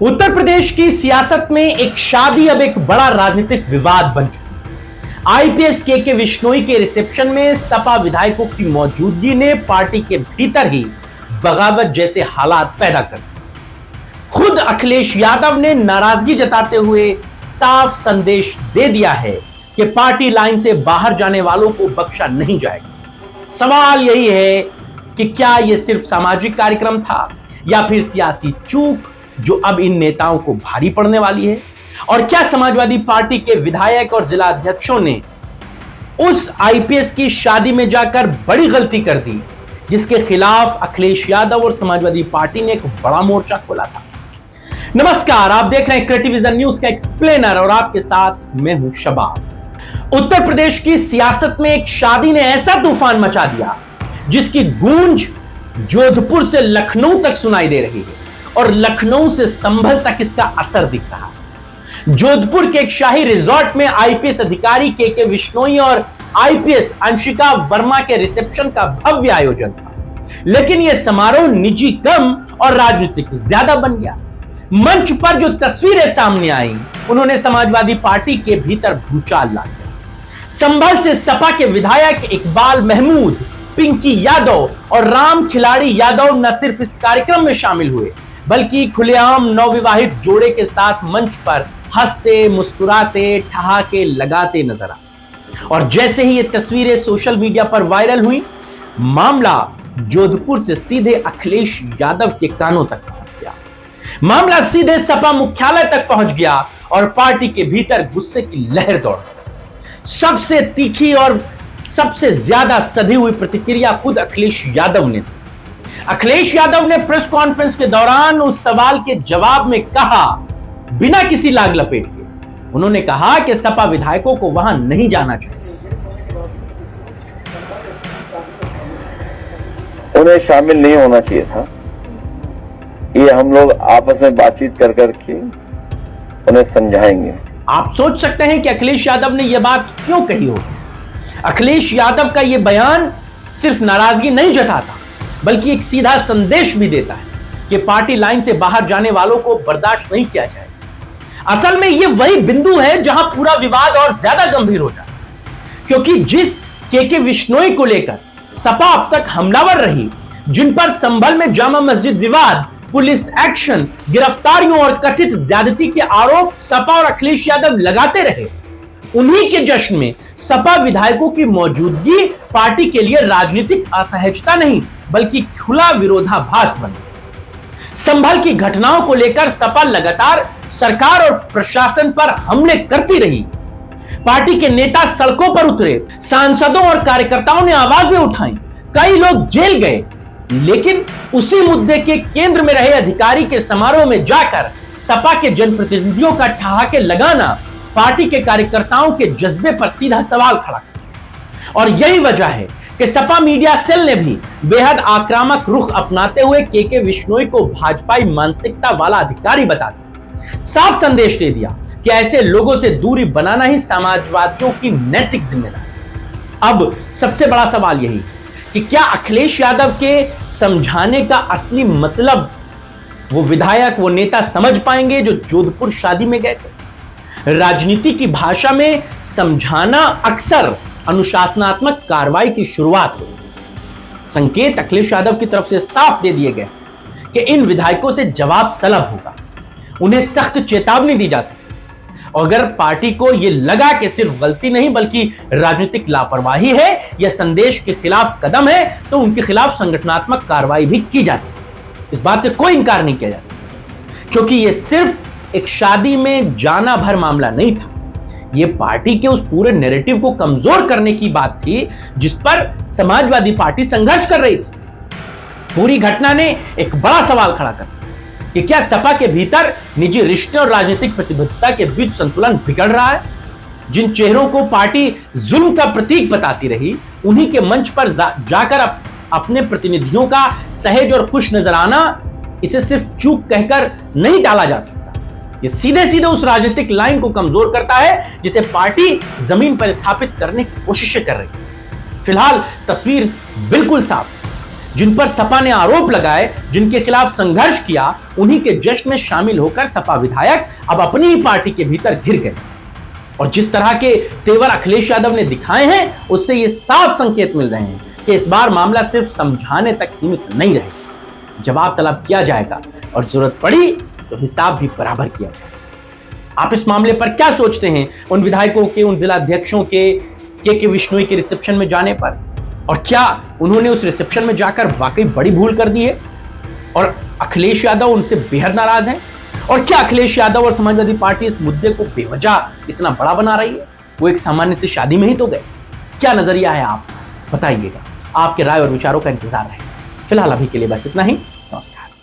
उत्तर प्रदेश की सियासत में एक शादी अब एक बड़ा राजनीतिक विवाद बन चुकी है। आईपीएस के विश्नोई के रिसेप्शन में सपा विधायकों की मौजूदगी ने पार्टी के भीतर ही बगावत जैसे हालात पैदा कर दिए। खुद अखिलेश यादव ने नाराजगी जताते हुए साफ संदेश दे दिया है कि पार्टी लाइन से बाहर जाने वालों को बख्शा नहीं जाएगा। सवाल यही है कि क्या यह सिर्फ सामाजिक कार्यक्रम था या फिर सियासी चूक जो अब इन नेताओं को भारी पड़ने वाली है, और क्या समाजवादी पार्टी के विधायक और जिला अध्यक्षों ने उस आईपीएस की शादी में जाकर बड़ी गलती कर दी जिसके खिलाफ अखिलेश यादव और समाजवादी पार्टी ने एक बड़ा मोर्चा खोला था। नमस्कार, आप देख रहे हैं क्रिएटिव विजन न्यूज का एक्सप्लेनर और आपके साथ मैं हूं शबाब। उत्तर प्रदेश की सियासत में एक शादी ने ऐसा तूफान मचा दिया जिसकी गूंज जोधपुर से लखनऊ तक सुनाई दे रही है और लखनऊ से संभल तक इसका असर दिख रहा है। जोधपुर के एक शाही रिजॉर्ट में आईपीएस अधिकारी के विश्नोई और आईपीएस अंशिका वर्मा के रिसेप्शन का भव्य आयोजन था, लेकिन यह समारोह निजी कम और राजनीतिक ज्यादा बन गया। मंच पर जो तस्वीरें सामने आई उन्होंने समाजवादी पार्टी के भीतर भूचाल ला दिया। संभल से सपा के विधायक इकबाल महमूद, पिंकी यादव और राम खिलाड़ी यादव न सिर्फ इस कार्यक्रम में शामिल हुए बल्कि खुलेआम नवविवाहित जोड़े के साथ मंच पर हंसते मुस्कुराते ठहाके लगाते नजर आए। और जैसे ही ये तस्वीरें सोशल मीडिया पर वायरल हुई, मामला जोधपुर से सीधे अखिलेश यादव के कानों तक पहुंच गया। मामला सीधे सपा मुख्यालय तक पहुंच गया और पार्टी के भीतर गुस्से की लहर दौड़ गई। सबसे तीखी और सबसे ज्यादा सधी हुई प्रतिक्रिया खुद अखिलेश यादव ने दी। अखिलेश यादव ने प्रेस कॉन्फ्रेंस के दौरान उस सवाल के जवाब में कहा, बिना किसी लाग लपेट के, उन्होंने कहा कि सपा विधायकों को वहां नहीं जाना चाहिए। उन्हें शामिल नहीं होना चाहिए था। ये हम लोग आपस में बातचीत कर करके उन्हें समझाएंगे। आप सोच सकते हैं कि अखिलेश यादव ने यह बात क्यों कही होगी। अखिलेश यादव का यह बयान सिर्फ नाराजगी नहीं जताता बल्कि एक सीधा संदेश भी देता है कि पार्टी लाइन से बाहर जाने वालों को बर्दाश्त नहीं किया जाएगा। असल में यह वही बिंदु है जहां पूरा विवाद और ज्यादा गंभीर हो जाता है, क्योंकि जिस के विश्नोई को लेकर सपा अब तक हमलावर रही, जिन पर संभल में जामा मस्जिद विवाद, पुलिस एक्शन, गिरफ्तारियों और कथित ज्यादती के आरोप सपा और अखिलेश यादव लगाते रहे, उन्हीं के जश्न में सपा विधायकों की मौजूदगी पार्टी के लिए राजनीतिक असहजता नहीं बल्कि खुला विरोधाभास बन गई। संभल की घटनाओं को लेकर सपा लगातार सरकार और प्रशासन पर हमले करती रही। पार्टी के नेता सड़कों पर उतरे, सांसदों और कार्यकर्ताओं ने आवाजें उठाई, कई लोग जेल गए, लेकिन उसी मुद्दे के केंद्र में रहे अधिकारी के समारोह में जाकर सपा के जनप्रतिनिधियों का ठहाके लगाना पार्टी के कार्यकर्ताओं के जज्बे पर सीधा सवाल खड़ा किया। और यही वजह है कि सपा मीडिया सेल ने भी बेहद आक्रामक रुख अपनाते हुए के विश्नोई को भाजपाई मानसिकता वाला अधिकारी बता दिया। साफ संदेश दे दिया कि ऐसे लोगों से दूरी बनाना ही समाजवादियों की नैतिक जिम्मेदारी। अब सबसे बड़ा सवाल यही कि क्या अखिलेश यादव के समझाने का असली मतलब वो विधायक, वो नेता समझ पाएंगे जो जोधपुर शादी में गए थे। राजनीति की भाषा में समझाना अक्सर अनुशासनात्मक कार्रवाई की शुरुआत होती। संकेत अखिलेश यादव की तरफ से साफ दे दिए गए कि इन विधायकों से जवाब तलब होगा, उन्हें सख्त चेतावनी दी जा सकती। अगर पार्टी को यह लगा कि सिर्फ गलती नहीं बल्कि राजनीतिक लापरवाही है या संदेश के खिलाफ कदम है, तो उनके खिलाफ संगठनात्मक कार्रवाई भी की जा सकती। इस बात से कोई इंकार नहीं किया जा सकता, क्योंकि यह सिर्फ एक शादी में जाना भर मामला नहीं था। यह पार्टी के उस पूरे नैरेटिव को कमजोर करने की बात थी जिस पर समाजवादी पार्टी संघर्ष कर रही थी। पूरी घटना ने एक बड़ा सवाल खड़ा कर दिया कि क्या सपा के भीतर निजी रिश्ते और राजनीतिक प्रतिबद्धता के बीच संतुलन बिगड़ रहा है। जिन चेहरों को पार्टी जुल्म का प्रतीक बताती रही, उन्हीं के मंच पर जाकर अपने प्रतिनिधियों का सहज और खुश नजर आना, इसे सिर्फ चूक कहकर नहीं टाला जा सकता। ये सीधे सीधे उस राजनीतिक लाइन को कमजोर करता है जिसे पार्टी जमीन पर स्थापित करने की कोशिशें कर रही है। फिलहाल तस्वीर बिल्कुल साफ है। जिन पर सपा ने आरोप लगाए, जिनके खिलाफ संघर्ष किया, उन्हीं के जश्न में शामिल होकर सपा विधायक अब अपनी ही पार्टी के भीतर घिर गए। और जिस तरह के तेवर अखिलेश यादव ने दिखाए हैं, उससे यह साफ संकेत मिल रहे हैं कि इस बार मामला सिर्फ समझाने तक सीमित नहीं रहेगा। जवाब तलब किया जाएगा और जरूरत पड़ी तो हिसाब भी बराबर किया जाएगा। आप इस मामले पर क्या सोचते हैं? उन विधायकों के, उन जिला अध्यक्षों के विश्नोई के रिसेप्शन में जाने पर, और क्या उन्होंने उस रिसेप्शन में जाकर वाकई बड़ी भूल कर दी है और अखिलेश यादव उनसे बेहद नाराज हैं? और क्या अखिलेश यादव और समाजवादी पार्टी इस मुद्दे को बेवजह इतना बड़ा बना रही है? वो एक सामान्य सी शादी में ही तो गए। क्या नजरिया है आप बताइएगा। आपके राय और विचारों का इंतजार रहेगा। फिलहाल अभी के लिए बस इतना ही। नमस्कार।